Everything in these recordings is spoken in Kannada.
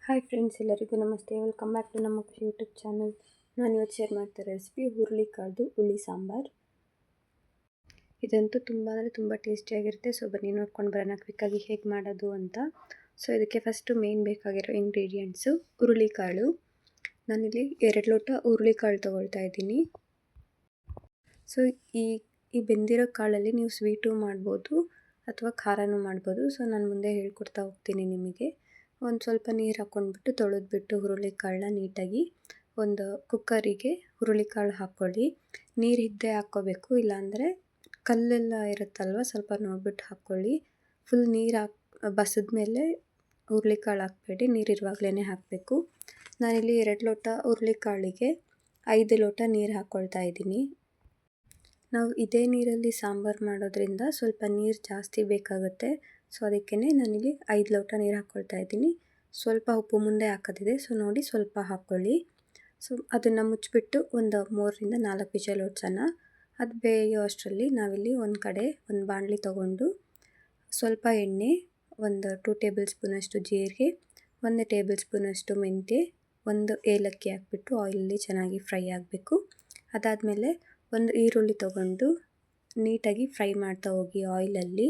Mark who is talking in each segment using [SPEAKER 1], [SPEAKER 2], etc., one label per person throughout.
[SPEAKER 1] ಹಾಯ್ ಫ್ರೆಂಡ್ಸ್, ಎಲ್ಲರಿಗೂ ನಮಸ್ತೆ. ವೆಲ್ಕಮ್ ಬ್ಯಾಕ್ ಟು ನಮ್ಮ ಖುಷಿ ಯೂಟ್ಯೂಬ್ ಚಾನಲ್. ನಾನು ಇವತ್ತು ಶೇರ್ ಮಾಡ್ತಾ ರೆಸಿಪಿ ಹುರುಳಿಕಾಳ್ದು ಹುಳಿ ಸಾಂಬಾರು. ಇದಂತೂ ತುಂಬ ಅಂದರೆ ತುಂಬ ಟೇಸ್ಟಿಯಾಗಿರುತ್ತೆ. ಸೊ ಬನ್ನಿ ನೋಡ್ಕೊಂಡು ಬರೋಣ ಕ್ವಿಕ್ಕಾಗಿ ಹೇಗೆ ಮಾಡೋದು ಅಂತ. ಸೊ ಇದಕ್ಕೆ ಫಸ್ಟು ಮೇನ್ ಬೇಕಾಗಿರೋ ಇಂಗ್ರೀಡಿಯೆಂಟ್ಸು ಹುರುಳಿಕಾಳು. ನಾನಿಲ್ಲಿ 2 ಲೋಟ ಹುರುಳಿಕಾಳು ತೊಗೊಳ್ತಾ ಇದ್ದೀನಿ. ಸೊ ಈ ಬೆಂದಿರೋ ಕಾಳಲ್ಲಿ ನೀವು ಸ್ವೀಟು ಮಾಡ್ಬೋದು ಅಥವಾ ಖಾರನೂ ಮಾಡ್ಬೋದು. ಸೊ ನಾನು ಮುಂದೆ ಹೇಳ್ಕೊಡ್ತಾ ಹೋಗ್ತೀನಿ ನಿಮಗೆ. ಒಂದು ಸ್ವಲ್ಪ ನೀರು ಹಾಕ್ಕೊಂಡ್ಬಿಟ್ಟು ತೊಳೆದ್ಬಿಟ್ಟು ಹುರುಳಿಕಾಳನ್ನ ನೀಟಾಗಿ ಒಂದು ಕುಕ್ಕರಿಗೆ ಹುರುಳಿಕಾಳು ಹಾಕ್ಕೊಳ್ಳಿ. ನೀರು ಇದ್ದೇ ಹಾಕ್ಕೋಬೇಕು, ಇಲ್ಲಾಂದರೆ ಕಲ್ಲೆಲ್ಲ ಇರುತ್ತಲ್ವ, ಸ್ವಲ್ಪ ನೋಡ್ಬಿಟ್ಟು ಹಾಕ್ಕೊಳ್ಳಿ. ಫುಲ್ ನೀರು ಬಸಿದ್ಮೇಲೆ ಹುರುಳಿಕಾಳು ಹಾಕಬೇಡಿ, ನೀರಿರುವಾಗಲೇ ಹಾಕಬೇಕು. ನಾನಿಲ್ಲಿ 2 ಲೋಟ ಹುರುಳಿಕಾಳಿಗೆ 5 ಲೋಟ ನೀರು ಹಾಕ್ಕೊಳ್ತಾ ಇದ್ದೀನಿ. ನಾವು ಇದೇ ನೀರಲ್ಲಿ ಸಾಂಬಾರು ಮಾಡೋದ್ರಿಂದ ಸ್ವಲ್ಪ ನೀರು ಜಾಸ್ತಿ ಬೇಕಾಗುತ್ತೆ. ಸೊ ಅದಕ್ಕೇ ನಾನಿಲ್ಲಿ 5 ಲೋಟ ನೀರು ಹಾಕ್ಕೊಳ್ತಾ ಇದ್ದೀನಿ. ಸ್ವಲ್ಪ ಉಪ್ಪು ಮುಂದೆ ಹಾಕೋದಿದೆ, ಸೊ ನೋಡಿ ಸ್ವಲ್ಪ ಹಾಕ್ಕೊಳ್ಳಿ. ಸೊ ಅದನ್ನು ಮುಚ್ಚಿಬಿಟ್ಟು ಒಂದು 3ರಿಂದ 4 ವಿಷಲ್ ಹೊಡ್ಸೋಣ. ಅದು ಬೇಯೋ ಅಷ್ಟರಲ್ಲಿ ನಾವಿಲ್ಲಿ ಒಂದು ಕಡೆ ಒಂದು ಬಾಣಲಿ ತೊಗೊಂಡು ಸ್ವಲ್ಪ ಎಣ್ಣೆ, ಒಂದು 2 ಟೇಬಲ್ ಸ್ಪೂನಷ್ಟು ಜೀರಿಗೆ, 1 ಟೇಬಲ್ ಸ್ಪೂನಷ್ಟು ಮೆಂತ್ಯ, 1 ಏಲಕ್ಕಿ ಹಾಕ್ಬಿಟ್ಟು ಆಯಿಲಲ್ಲಿ ಚೆನ್ನಾಗಿ ಫ್ರೈ ಆಗಬೇಕು. ಅದಾದಮೇಲೆ ಒಂದು ಈರುಳ್ಳಿ ತೊಗೊಂಡು ನೀಟಾಗಿ ಫ್ರೈ ಮಾಡ್ತಾ ಹೋಗಿ ಆಯಿಲಲ್ಲಿ.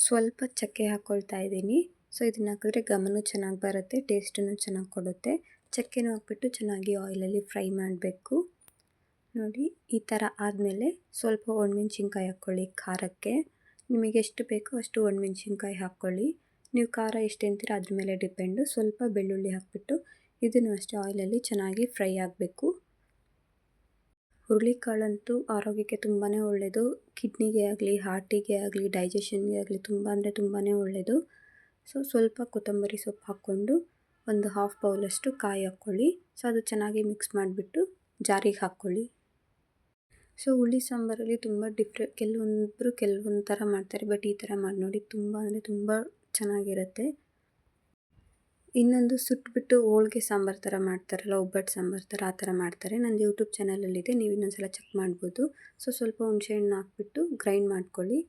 [SPEAKER 1] ಸ್ವಲ್ಪ ಚಕ್ಕೆ ಹಾಕ್ಕೊಳ್ತಾ ಇದ್ದೀನಿ. ಸೊ ಇದನ್ನು ಹಾಕಿದ್ರೆ ಘಮನೂ ಚೆನ್ನಾಗಿ ಬರುತ್ತೆ, ಟೇಸ್ಟನ್ನು ಚೆನ್ನಾಗಿ ಕೊಡುತ್ತೆ. ಚಕ್ಕೆನೂ ಹಾಕ್ಬಿಟ್ಟು ಚೆನ್ನಾಗಿ ಆಯಿಲಲ್ಲಿ ಫ್ರೈ ಮಾಡಬೇಕು. ನೋಡಿ ಈ ಥರ ಆದಮೇಲೆ ಸ್ವಲ್ಪ ಒಣಮೆಣ್ಸಿನ್ಕಾಯಿ ಹಾಕ್ಕೊಳ್ಳಿ. ಖಾರಕ್ಕೆ ನಿಮಗೆ ಎಷ್ಟು ಬೇಕೋ ಅಷ್ಟು ಒಣಮೆಣ್ಸಿನ್ಕಾಯಿ ಹಾಕ್ಕೊಳ್ಳಿ. ನೀವು ಖಾರ ಎಷ್ಟು ತಿಂತೀರ ಅದ್ರ ಮೇಲೆ ಡಿಪೆಂಡು. ಸ್ವಲ್ಪ ಬೆಳ್ಳುಳ್ಳಿ ಹಾಕ್ಬಿಟ್ಟು ಇದನ್ನು ಅಷ್ಟೇ ಆಯಿಲಲ್ಲಿ ಚೆನ್ನಾಗಿ ಫ್ರೈ ಆಗಬೇಕು. ಹುರುಳಿಕಾಳಂತೂ ಆರೋಗ್ಯಕ್ಕೆ ತುಂಬಾ ಒಳ್ಳೆಯದು. ಕಿಡ್ನಿಗೆ ಆಗಲಿ, ಹಾರ್ಟಿಗೆ ಆಗಲಿ, ಡೈಜೆಷನ್ಗೆ ಆಗಲಿ ತುಂಬ ಅಂದರೆ ತುಂಬಾ ಒಳ್ಳೆಯದು. ಸೊ ಸ್ವಲ್ಪ ಕೊತ್ತಂಬರಿ ಸೊಪ್ಪು ಹಾಕ್ಕೊಂಡು ಒಂದು 1/2 ಬೌಲಷ್ಟು ಕಾಯಿ ಹಾಕ್ಕೊಳ್ಳಿ. ಸೊ ಅದು ಚೆನ್ನಾಗಿ ಮಿಕ್ಸ್ ಮಾಡಿಬಿಟ್ಟು ಜಾರಿಗೆ ಹಾಕ್ಕೊಳ್ಳಿ. ಸೊ ಹುಳಿ ಸಾಂಬಾರಲ್ಲಿ ತುಂಬ ಕೆಲವೊಂದು ಥರ ಮಾಡ್ತಾರೆ, ಬಟ್ ಈ ಥರ ಮಾಡಿ ನೋಡಿ, ತುಂಬ ಅಂದರೆ ತುಂಬ ಚೆನ್ನಾಗಿರುತ್ತೆ. ಇನ್ನೊಂದು ಸುಟ್ಬಿಟ್ಟು ಹೋಳಿಗೆ ಸಾಂಬಾರು ಥರ ಮಾಡ್ತಾರಲ್ಲ, ಒಬ್ಬಟ್ಟು ಸಾಂಬಾರು ಥರ, ಆ ಥರ ಮಾಡ್ತಾರೆ. ನಂದು ಯೂಟ್ಯೂಬ್ ಚಾನಲಲ್ಲಿದೆ, ನೀವು ಇನ್ನೊಂದು ಸಲ ಚೆಕ್ ಮಾಡ್ಬೋದು. ಸೊ ಸ್ವಲ್ಪ ಹುಣಸೆಹಣ್ಣು ಹಾಕ್ಬಿಟ್ಟು ಗ್ರೈಂಡ್ ಮಾಡ್ಕೊಳ್ಳಿ.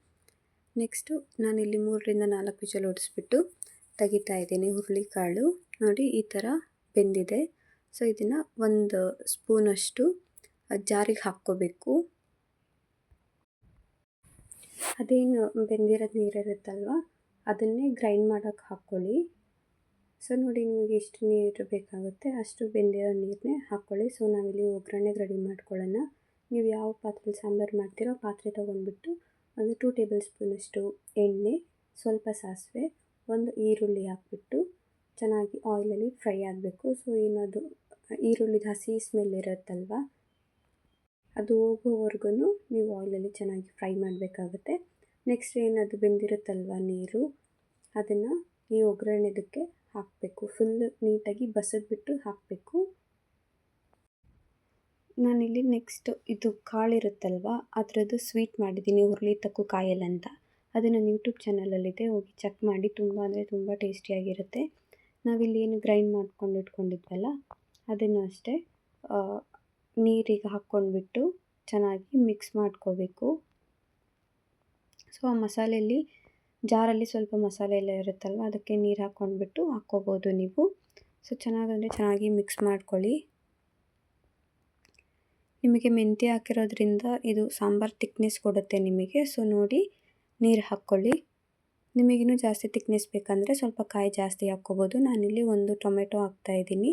[SPEAKER 1] ನೆಕ್ಸ್ಟು ನಾನಿಲ್ಲಿ 3ರಿಂದ 4 ವಿಷಲ್ ಹೊಡಿಸ್ಬಿಟ್ಟು ತೆಗಿತಾ ಇದ್ದೀನಿ. ಹುರುಳಿಕಾಳು ನೋಡಿ ಈ ಥರ ಬೆಂದಿದೆ. ಸೊ ಇದನ್ನು 1 ಸ್ಪೂನಷ್ಟು ಜಾರಿಗೆ ಹಾಕ್ಕೋಬೇಕು. ಅದೇನು ಬೆಂದಿರೋದು ನೀರಿರುತ್ತಲ್ವ ಅದನ್ನೇ ಗ್ರೈಂಡ್ ಮಾಡೋಕ್ಕೆ ಹಾಕ್ಕೊಳ್ಳಿ. ಸೊ ನೋಡಿ ನಿಮಗೆ ಎಷ್ಟು ನೀರು ಬೇಕಾಗುತ್ತೆ ಅಷ್ಟು ಬೆಂದಿರೋ ನೀರನ್ನೇ ಹಾಕ್ಕೊಳ್ಳಿ. ಸೊ ನಾವಿಲ್ಲಿ ಒಗ್ಗರಣೆಗೆ ರೆಡಿ ಮಾಡ್ಕೊಳ್ಳೋಣ. ನೀವು ಯಾವ ಪಾತ್ರೆಯಲ್ಲಿ ಸಾಂಬಾರು ಮಾಡ್ತೀರೋ ಪಾತ್ರೆ ತೊಗೊಂಡ್ಬಿಟ್ಟು ಒಂದು 2 ಟೇಬಲ್ ಸ್ಪೂನಷ್ಟು ಎಣ್ಣೆ, ಸ್ವಲ್ಪ ಸಾಸಿವೆ, 1 ಈರುಳ್ಳಿ ಹಾಕ್ಬಿಟ್ಟು ಚೆನ್ನಾಗಿ ಆಯಿಲಲ್ಲಿ ಫ್ರೈ ಆಗಬೇಕು. ಸೊ ಏನದು ಈರುಳ್ಳಿದು ಹಸಿ ಸ್ಮೆಲ್ ಇರುತ್ತಲ್ವ ಅದು ಹೋಗೋವರೆಗೂ ನೀವು ಆಯಿಲಲ್ಲಿ ಚೆನ್ನಾಗಿ ಫ್ರೈ ಮಾಡಬೇಕಾಗುತ್ತೆ. ನೆಕ್ಸ್ಟ್ ಏನದು ಬೆಂದಿರುತ್ತಲ್ವ ನೀರು, ಅದನ್ನು ಈ ಒಗ್ಗರಣೆದಕ್ಕೆ ಹಾಕಬೇಕು. ಫುಲ್ ನೀಟಾಗಿ ಬಸಿದ್ಬಿಟ್ಟು ಹಾಕಬೇಕು. ನಾನಿಲ್ಲಿ ನೆಕ್ಸ್ಟ್ ಇದು ಕಾಳಿರುತ್ತಲ್ವ ಅದರದ್ದು ಸ್ವೀಟ್ ಮಾಡಿದ್ದೀನಿ, ಹುರುಳಿ ತಕ್ಕು ಕಾಯಲ್ ಅಂತ. ಅದು ನನ್ನ ಯೂಟ್ಯೂಬ್ ಚಾನಲಲ್ಲಿದೆ, ಹೋಗಿ ಚೆಕ್ ಮಾಡಿ. ತುಂಬ ಅಂದರೆ ತುಂಬ ಟೇಸ್ಟಿಯಾಗಿರುತ್ತೆ. ನಾವಿಲ್ಲಿ ಏನು ಗ್ರೈಂಡ್ ಮಾಡ್ಕೊಂಡು ಇಟ್ಕೊಂಡಿದ್ವಲ್ಲ ಅದನ್ನು ಅಷ್ಟೇ ನೀರಿಗೆ ಹಾಕ್ಕೊಂಡ್ಬಿಟ್ಟು ಚೆನ್ನಾಗಿ ಮಿಕ್ಸ್ ಮಾಡ್ಕೋಬೇಕು. ಸೊ ಆ ಮಸಾಲೆಯಲ್ಲಿ ಜಾರಲ್ಲಿ ಸ್ವಲ್ಪ ಮಸಾಲೆ ಎಲ್ಲ ಇರುತ್ತಲ್ವ ಅದಕ್ಕೆ ನೀರು ಹಾಕ್ಕೊಂಡ್ಬಿಟ್ಟು ಹಾಕ್ಕೋಬೋದು ನೀವು. ಸೊ ಚೆನ್ನಾಗಿ ಮಿಕ್ಸ್ ಮಾಡ್ಕೊಳ್ಳಿ. ನಿಮಗೆ ಮೆಂತ್ಯ ಹಾಕಿರೋದ್ರಿಂದ ಇದು ಸಾಂಬಾರು ತಿಕ್ನೆಸ್ ಕೊಡುತ್ತೆ ನಿಮಗೆ. ಸೊ ನೋಡಿ ನೀರು ಹಾಕ್ಕೊಳ್ಳಿ. ನಿಮಗಿನ್ನೂ ಜಾಸ್ತಿ ತಿಕ್ನೆಸ್ ಬೇಕಂದರೆ ಸ್ವಲ್ಪ ಕಾಯಿ ಜಾಸ್ತಿ ಹಾಕ್ಕೋಬೋದು. ನಾನಿಲ್ಲಿ 1 ಟೊಮೆಟೊ ಹಾಕ್ತಾಯಿದ್ದೀನಿ.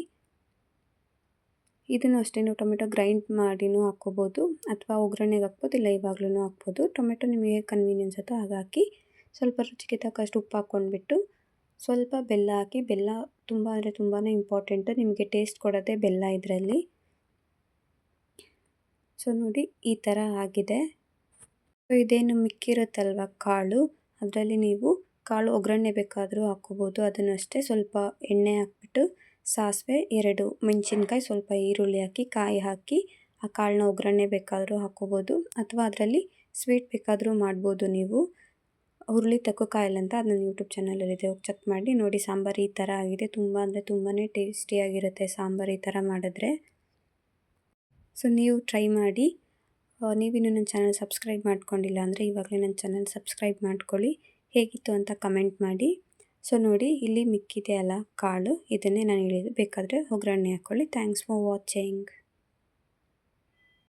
[SPEAKER 1] ಇದನ್ನು ಅಷ್ಟೇ ನೀವು ಟೊಮೆಟೊ ಗ್ರೈಂಡ್ ಮಾಡಿನೂ ಹಾಕ್ಕೋಬೋದು ಅಥವಾ ಒಗ್ಗರಣೆಗೆ ಹಾಕ್ಬೋದು, ಇಲ್ಲ ಇವಾಗಲೂ ಹಾಕ್ಬೋದು. ಟೊಮೆಟೊ ನಿಮಗೆ ಕನ್ವೀನಿಯನ್ಸ್ ಆಯಿತು ಹಾಗೆ ಹಾಕಿ. ಸ್ವಲ್ಪ ರುಚಿಗೆ ತಕ್ಕಷ್ಟು ಉಪ್ಪು ಹಾಕ್ಕೊಂಡ್ಬಿಟ್ಟು ಸ್ವಲ್ಪ ಬೆಲ್ಲ ಹಾಕಿ. ಬೆಲ್ಲ ತುಂಬ ಅಂದರೆ ತುಂಬಾ ಇಂಪಾರ್ಟೆಂಟು, ನಿಮಗೆ ಟೇಸ್ಟ್ ಕೊಡೋದೇ ಬೆಲ್ಲ ಇದರಲ್ಲಿ. ಸೊ ನೋಡಿ ಈ ಥರ ಆಗಿದೆ. ಸೊ ಇದೇನು ಮಿಕ್ಕಿರುತ್ತಲ್ವ ಕಾಳು, ಅದರಲ್ಲಿ ನೀವು ಕಾಳು ಒಗ್ಗರಣೆ ಬೇಕಾದರೂ ಹಾಕ್ಕೋಬೋದು. ಅದನ್ನು ಅಷ್ಟೇ ಸ್ವಲ್ಪ ಎಣ್ಣೆ ಹಾಕ್ಬಿಟ್ಟು ಸಾಸಿವೆ, 2 ಮೆಣಸಿನ್ಕಾಯಿ, ಸ್ವಲ್ಪ ಈರುಳ್ಳಿ ಹಾಕಿ ಕಾಯಿ ಹಾಕಿ ಆ ಕಾಳನ್ನ ಒಗ್ಗರಣೆ ಬೇಕಾದರೂ ಹಾಕ್ಕೋಬೋದು ಅಥವಾ ಅದರಲ್ಲಿ ಸ್ವೀಟ್ ಬೇಕಾದರೂ ಮಾಡ್ಬೋದು ನೀವು. ಹುರುಳಿ ತಕ್ಕು ಕಾಯಲ್ ಅಂತ ಅದು ನನ್ನ ಯೂಟ್ಯೂಬ್ ಚಾನಲಲ್ಲಿದೆ, ಹೋಗಿ ಚೆಕ್ ಮಾಡಿ ನೋಡಿ. ಸಾಂಬಾರು ಈ ಥರ ಆಗಿದೆ. ತುಂಬ ಅಂದರೆ ತುಂಬಾ ಟೇಸ್ಟಿಯಾಗಿರುತ್ತೆ ಸಾಂಬಾರು ಈ ಥರ ಮಾಡಿದ್ರೆ. ಸೊ ನೀವು ಟ್ರೈ ಮಾಡಿ. ನೀವಿನ್ನೂ ನನ್ನ ಚಾನಲ್ ಸಬ್ಸ್ಕ್ರೈಬ್ ಮಾಡ್ಕೊಂಡಿಲ್ಲ ಅಂದರೆ ಇವಾಗಲೇ ನನ್ನ ಚಾನಲ್ ಸಬ್ಸ್ಕ್ರೈಬ್ ಮಾಡ್ಕೊಳ್ಳಿ. ಹೇಗಿತ್ತು ಅಂತ ಕಮೆಂಟ್ ಮಾಡಿ. ಸೊ ನೋಡಿ ಇಲ್ಲಿ ಮಿಕ್ಕಿದೆ ಅಲ್ಲ ಕಾಳು, ಇದನ್ನೇ ನಾನು ಹೇಳಿದ್ದು. ಬೇಕಾದರೆ ಒಗ್ಗರಣೆ ಹಾಕ್ಕೊಳ್ಳಿ. Thanks for watching.